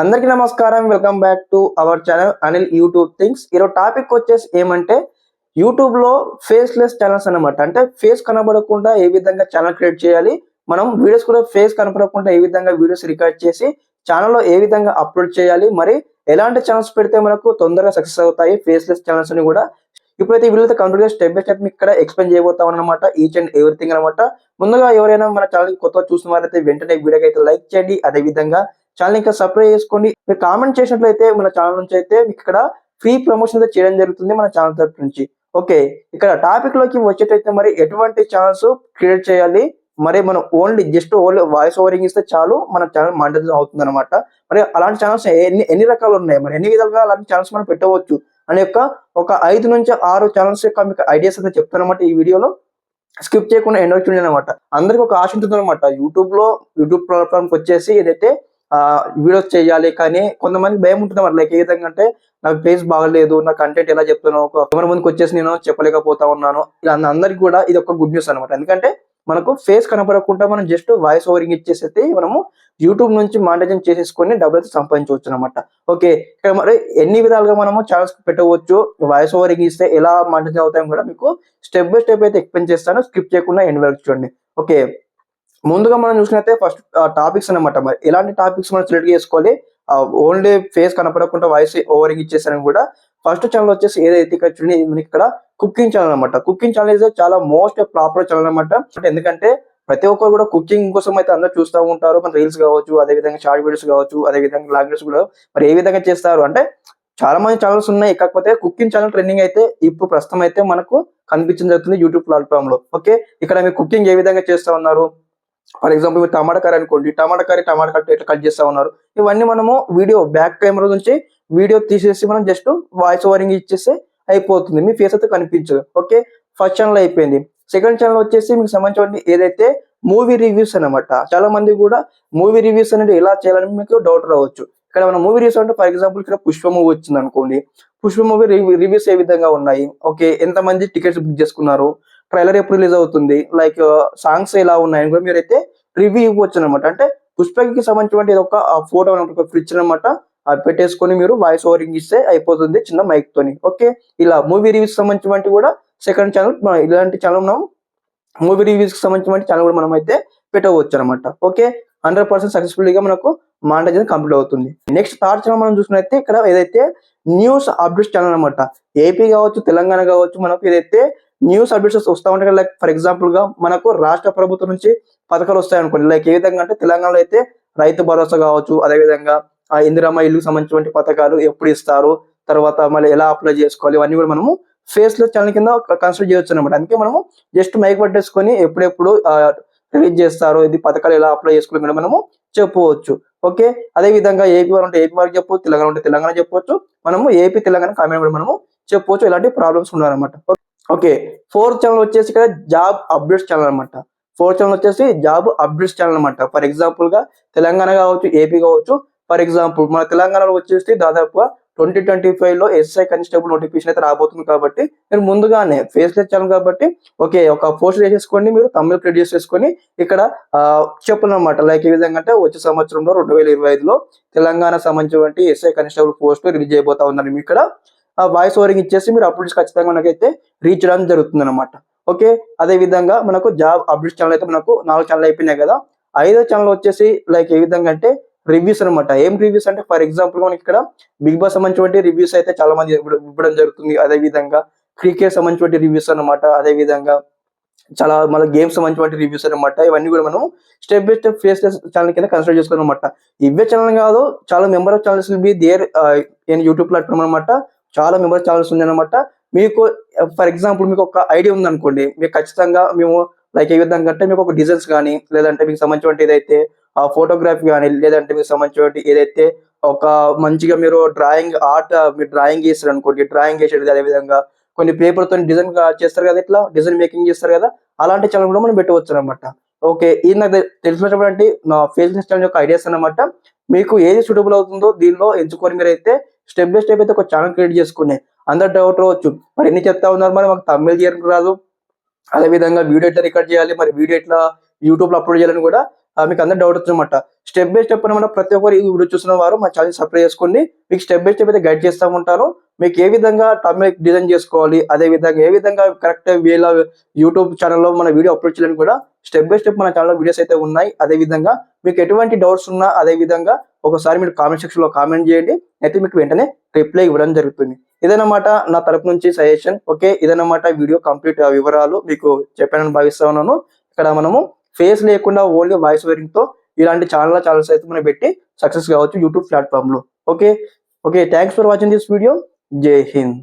అందరికీ నమస్కారం. Welcome back to our channel Anil YouTube things. ఈరోజు టాపిక్ వచ్చేసి ఏమంటే యూట్యూబ్‌లో ఫేస్‌లెస్ ఛానెల్స్ అన్నమాట. అంటే ఫేస్ కనబడకుండా ఏ విధంగా ఛానెల్ క్రియేట్ చేయాలి? మనం వీడియోస్ కూడా ఫేస్ కనపడకుండా ఏ విధంగా వీడియోస్ రికార్డ్ చేసి ఛానెల్‌లో ఏ విధంగా అప్‌లోడ్ చేయాలి? మరి ఎలాంటి ఛానెల్స్ పెడితే మనకు తొందరగా సక్సెస్ అవుతాయి ఫేస్‌లెస్ ఛానెల్స్ అని కూడా ఇప్పుడైతే ఈ వీడియోతో కంప్లీట్‌గా స్టెప్ బై స్టెప్ మీకు ఇక్కడ ఎక్స్‌ప్లెయిన్ చేయబోతామన్నమాట. ఈచ్ అండ్ ఎవ్రీథింగ్ అన్నమాట. ముందుగా ఎవరైనా మన ఛానెల్‌కి కొత్తగా చూస్తున్న వారైతే వెంటనే వీడియోకి అయితే లైక్ చేయండి. అదే విధంగా ఛానెల్ ఇంకా సబ్స్క్రైబ్ చేసుకోండి. మీరు కామెంట్ చేసినట్లయితే మన ఛానల్ నుంచి అయితే మీకు ఇక్కడ ఫ్రీ ప్రమోషన్ అయితే చేయడం జరుగుతుంది మన ఛానల్ తరపు నుంచి. ఓకే. ఇక్కడ టాపిక్ లోకి వచ్చేటైతే మరి ఎటువంటి ఛానల్స్ క్రియేట్ చేయాలి? మరి మనం ఓన్లీ వాయిస్ ఓవరింగ్ ఇస్తే చాలు మన ఛానల్ మానిటైజేషన్ అవుతుందన్నమాట. మరి అలాంటి ఛానల్స్ ఎన్ని ఎన్ని రకాలు ఉన్నాయి? మరి ఎన్ని విధాలుగా అలాంటి ఛానల్స్ మనం పెట్టవచ్చు అనే ఒక 5 నుంచి 6 ఛానల్స్ యొక్క మీకు ఐడియాస్ అయితే చెప్తానన్నమాట ఈ వీడియోలో. స్కిప్ చేయకుండా ఎండ్ వరకు చూడండి అనమాట. అందరికి ఒక ఆశ ఉంటుందన్నమాట. యూట్యూబ్ ప్లాట్‌ఫామ్‌కి వచ్చేసి ఏదైతే వీడియోస్ చేయాలి. కానీ కొంతమందికి భయం ఉంటుందన్నమాట. లైక్ ఏ విధంగా అంటే నాకు ఫేస్ బాగాలేదు. నా కంటెంట్ ఎలా చెప్తాను? ఒక కెమెరా ముందుకు వచ్చేసి నేను చెప్పలేకపోతా ఉన్నాను. ఇలా అందరికి కూడా ఇది ఒక గుడ్ న్యూస్ అనమాట. ఎందుకంటే మనకు ఫేస్ కనపడకుండా మనం జస్ట్ వాయిస్ ఓవరింగ్ ఇచ్చేసేసి మనము యూట్యూబ్ నుంచి మానిటైజేషన్ చేసేసుకొని డబ్బులైతే సంపాదించవచ్చు అనమాట. ఓకే. ఇక్కడ మరి ఎన్ని విధాలుగా మనము ఛానల్స్ పెట్టవచ్చు. వాయిస్ ఓవరింగ్ ఇస్తే ఎలా మానిటైజేషన్ అవుతాయని కూడా మీకు స్టెప్ బై స్టెప్ అయితే ఎక్స్‌ప్లెయిన్ చేస్తాను. స్కిప్ చేయకుండా ఎండ్ వరకు చూడండి. ఓకే. ముందుగా మనం చూసినట్లయితే ఫస్ట్ టాపిక్స్ అన్నమాట. మరి ఎలాంటి టాపిక్స్ మనం సెలెక్ట్ చేసుకోవాలి? ఓన్లీ ఫేస్ కనపడకుండా వాయిస్ ఓవరింగ్ ఇచ్చేసాను కూడా ఫస్ట్ ఛానల్ వచ్చేసి ఏదైతే ఇక్కడ చూడండి మనకి ఇక్కడ కుకింగ్ ఛానల్ అన్నమాట. కుకింగ్ ఛానల్ ఇస్ చాలా మోస్ట్ పాపులర్ ఛానల్ అన్నమాట. ఎందుకంటే ప్రతి ఒక్కరు కూడా కుకింగ్ కోసం అయితే అందరూ చూస్తూ ఉంటారు. మన రీల్స్ కావచ్చు, అదే విధంగా షార్ట్ వీడియోస్ కావచ్చు, అదే విధంగా లాంగ్ వీడియోస్ కూడా మరి ఏ విధంగా చేస్తారు అంటే చాలా మంది ఛానల్స్ ఉన్నాయి. కాకపోతే కుకింగ్ ఛానల్ ట్రెండింగ్ అయితే ఇప్పుడు ప్రస్తుతం అయితే మనకు కనిపించడం జరుగుతుంది యూట్యూబ్ ప్లాట్‌ఫామ్ లో. ఓకే. ఇక్కడ మీరు కుకింగ్ ఏ విధంగా చేస్తా ఉన్నారు? ఫర్ ఎగ్జాంపుల్ మీరు టమాటా కర్రీ అనుకోండి. టమాటా కర్రీ ఎట్లా కట్ చేస్తా ఉన్నారు? ఇవన్నీ మనము వీడియో బ్యాక్ కెమెరా నుంచి వీడియో తీసేసి మనం జస్ట్ వాయిస్ ఓవరింగ్ ఇచ్చేస్తే అయిపోతుంది. మీ ఫేస్ అయితే కనిపించదు. ఓకే. ఫస్ట్ ఛానల్ అయిపోయింది. సెకండ్ ఛానల్ వచ్చేసి మీకు సంబంధించిన ఏదైతే మూవీ రివ్యూస్ అన్నమాట. చాలా మంది కూడా మూవీ రివ్యూస్ అనేది ఎలా చేయాలని మీకు డౌట్ రావచ్చు. ఇక్కడ మనం మూవీ రివ్యూస్ అంటే ఫర్ ఎగ్జాంపుల్ ఇక్కడ పుష్ప మూవీ వచ్చింది అనుకోండి. పుష్ప మూవీ రివ్యూస్ ఏ విధంగా ఉన్నాయి? ఓకే. ఎంతమంది టికెట్స్ బుక్ చేసుకున్నారు? ట్రైలర్ ఎప్పుడు రిలీజ్ అవుతుంది? లైక్ సాంగ్స్ ఎలా ఉన్నాయని కూడా మీరైతే రివ్యూ ఇవ్వచ్చు అనమాట. అంటే పుష్పకి సంబంధించిన ఒక ఫోటో ఒక ఫ్రిడ్జ్ అనమాట. అది పెట్టేసుకొని మీరు వాయిస్ ఓవరింగ్ ఇస్తే అయిపోతుంది చిన్న మైక్ తోని. ఓకే. ఇలా మూవీ రివ్యూస్ సంబంధించిన కూడా సెకండ్ ఛానల్ ఇలాంటి ఛానల్ మనం మూవీ రివ్యూస్ కి సంబంధించిన ఛానల్ కూడా మనం అయితే పెట్టవచ్చు అనమాట. ఓకే. 100% సక్సెస్ఫుల్ గా మనకు మానిటైజేషన్ కంప్లీట్ అవుతుంది. నెక్స్ట్ థర్డ్ ఛానల్ మనం చూసినట్లయితే ఇక్కడ ఏదైతే న్యూస్ అప్డేట్స్ ఛానల్ అనమాట. ఏపీ కావచ్చు, తెలంగాణ కావచ్చు, మనకు ఏదైతే న్యూస్ అప్డేట్స్ వస్తూ ఉంటాయి. లైక్ ఫర్ ఎగ్జాంపుల్ గా మనకు రాష్ట్ర ప్రభుత్వం నుంచి పథకాలు వస్తాయి అనుకోండి. లైక్ ఏ విధంగా అంటే తెలంగాణలో అయితే రైతు భరోసా కావచ్చు, అదే విధంగా ఇందిరమ్మ ఇల్లుకు సంబంధించిన పథకాలు ఎప్పుడు ఇస్తారు, తర్వాత మళ్ళీ ఎలా అప్లై చేసుకోవాలి, ఇవన్నీ కూడా మనము ఫేస్‌లెస్ ఛానల్ కింద కన్సిడర్ చేయొచ్చు అనమాట. అందుకే మనము జస్ట్ మైక్ పట్టేసుకొని ఎప్పుడెప్పుడు రిలీజ్ చేస్తారు, ఇది పథకాలు ఎలా అప్లై చేసుకోవాలి కూడా మనము చెప్పవచ్చు. ఓకే. అదే విధంగా ఏపీ వారు ఉంటే ఏపీ వారికి చెప్పవచ్చు, తెలంగాణ ఉంటే తెలంగాణ చెప్పవచ్చు. మనము ఏపీ తెలంగాణ కామెంట్ కూడా మనము చెప్పవచ్చు. ఎలాంటి ప్రాబ్లమ్స్ ఉన్నారన్నమాట. ఓకే. ఫోర్త్ ఛానల్ వచ్చేసి ఇక్కడ జాబ్ అప్డేట్స్ ఛానల్ అనమాట. ఫోర్త్ ఛానల్ వచ్చేసి జాబ్ అప్డేట్స్ ఛానల్ అనమాట. ఫర్ ఎగ్జాంపుల్ గా తెలంగాణ కావచ్చు, ఏపీ కావచ్చు. ఫర్ ఎగ్జాంపుల్ మన తెలంగాణలో వచ్చేసి దాదాపుగా 2025లో ఎస్ఐ కానిస్టేబుల్ నోటిఫికేషన్ అయితే రాబోతుంది కాబట్టి మీరు ముందుగానే ఫేస్‌లెస్ ఛానల్ కాబట్టి ఓకే ఒక పోస్ట్ చేసేసుకోండి. మీరు థంబ్‌నెయిల్ క్రియేట్ చేసేసుకొని ఇక్కడ చెప్పాలన్నమాట. లైక్ ఏ విధంగా అంటే వచ్చే సంవత్సరంలో 2025లో తెలంగాణ సంబంధించిన ఎస్ఐ కానిస్టేబుల్ పోస్ట్ రిలీజ్ చేయబోతా ఉన్నారు. మీకు ఇక్కడ వాయిస్ ఓవరింగ్ ఇచ్చేసి మీరు అప్డేట్స్ ఖచ్చితంగా మనకైతే రీచ్ చేయడం జరుగుతుంది అనమాట. ఓకే. అదే విధంగా మనకు జాబ్ అప్డేట్స్ ఛానల్ అయితే మనకు 4 ఛానల్ అయిపోయినాయి కదా. 5వ ఛానల్ వచ్చేసి లైక్ ఏ విధంగా అంటే రివ్యూస్ అనమాట. ఏం రివ్యూస్ అంటే ఫర్ ఎగ్జాంపుల్ మనకి ఇక్కడ బిగ్ బాస్ సంబంధించిన రివ్యూస్ అయితే చాలా మంది ఇవ్వడం జరుగుతుంది. అదే విధంగా క్రికెట్ సంబంధించిన రివ్యూస్ అనమాట. అదే విధంగా చాలా మళ్ళీ గేమ్స్ సంబంధించిన రివ్యూస్ అనమాట. ఇవన్నీ కూడా మనం step by step faceless channel కింద కన్సిడర్ చేసుకోవాలి అనమాట. ఇవే ఛానల్ కాదు, చాలా member of channels will be there in YouTube platform అనమాట. చాలా మెంబర్ ఛానల్స్ ఉన్నాయన్నమాట. మీకు ఫర్ ఎగ్జాంపుల్ మీకు ఒక ఐడియా ఉందనుకోండి. మీకు ఖచ్చితంగా మేము లైక్ ఏ విధంగా అంటే మీకు ఒక డిజైన్స్ కానీ, లేదంటే మీకు సంబంధించిన ఏదైతే ఫోటోగ్రఫీ కానీ, లేదంటే మీకు సంబంధించిన ఏదైతే ఒక మంచిగా మీరు మీరు డ్రాయింగ్ చేస్తారనుకోండి. డ్రాయింగ్ చేసేది అదే విధంగా కొన్ని పేపర్‌తో డిజైన్ చేస్తారు కదా, ఇట్లా డిజైన్ మేకింగ్ చేస్తారు కదా, అలాంటి ఛానల్ కూడా మనం పెట్టవచ్చు అనమాట. ఓకే. ఇది నాకు తెలిసినటువంటి నా ఫేస్‌లెస్ ఛానల్ యొక్క ఐడియాస్ అన్నమాట. మీకు ఏది సూటబుల్ అవుతుందో దీనిలో ఎంచుకొని మీరైతే స్టెప్ బై స్టెప్ అయితే ఒక ఛానల్ క్రియేట్ చేసుకునే అందరు డౌట్ రావచ్చు. మరి ఎన్ని చెప్తా ఉన్నారు, మరి మాకు థంబ్‌నెయిల్ చేయడానికి రాదు, అదే విధంగా వీడియో ఎట్లా రికార్డ్ చేయాలి, మరి వీడియో ఎట్లా యూట్యూబ్ లో అప్లోడ్ చేయాలని కూడా మీకు అందరూ డౌట్ వచ్చిందన్నమాట. స్టెప్ బై స్టెప్ అనమాట ప్రతి ఒక్కరు ఈ వీడియో చూస్తున్న వారు మా ఛానల్ సబ్స్క్రైబ్ చేసుకోండి. మీకు స్టెప్ బై స్టెప్ అయితే గైడ్ చేస్తూ ఉంటాను. మీకు ఏ విధంగా thumbnail డిజైన్ చేసుకోవాలి, అదే విధంగా ఏ విధంగా కరెక్ట్ వేలో యూట్యూబ్ ఛానల్లో మన వీడియో అప్లోడ్ చేయాలని కూడా స్టెప్ బై స్టెప్ మన ఛానల్లో వీడియోస్ అయితే ఉన్నాయి. అదే విధంగా మీకు ఎటువంటి డౌట్స్ ఉన్నా అదే విధంగా ఒకసారి మీరు కామెంట్ సెక్షన్ లో కామెంట్ చేయండి. అయితే మీకు వెంటనే రిప్లై ఇవ్వడం జరుగుతుంది. ఇదన్నమాట నా తరపు నుంచి సజెషన్. ఓకే, ఇదన్నమాట వీడియో కంప్లీట్ వివరాలు మీకు చెప్పానని భావిస్తా ఉన్నాను. ఇక్కడ మనము ఫేస్ లేకుండా ఓన్లీ వాయిస్ ఓవరింగ్ తో ఇలాంటి ఛానల్స్ అయితే మనం పెట్టి సక్సెస్ కావచ్చు యూట్యూబ్ ప్లాట్ఫామ్ లో. Okay, thanks for watching this video. జై హింద్.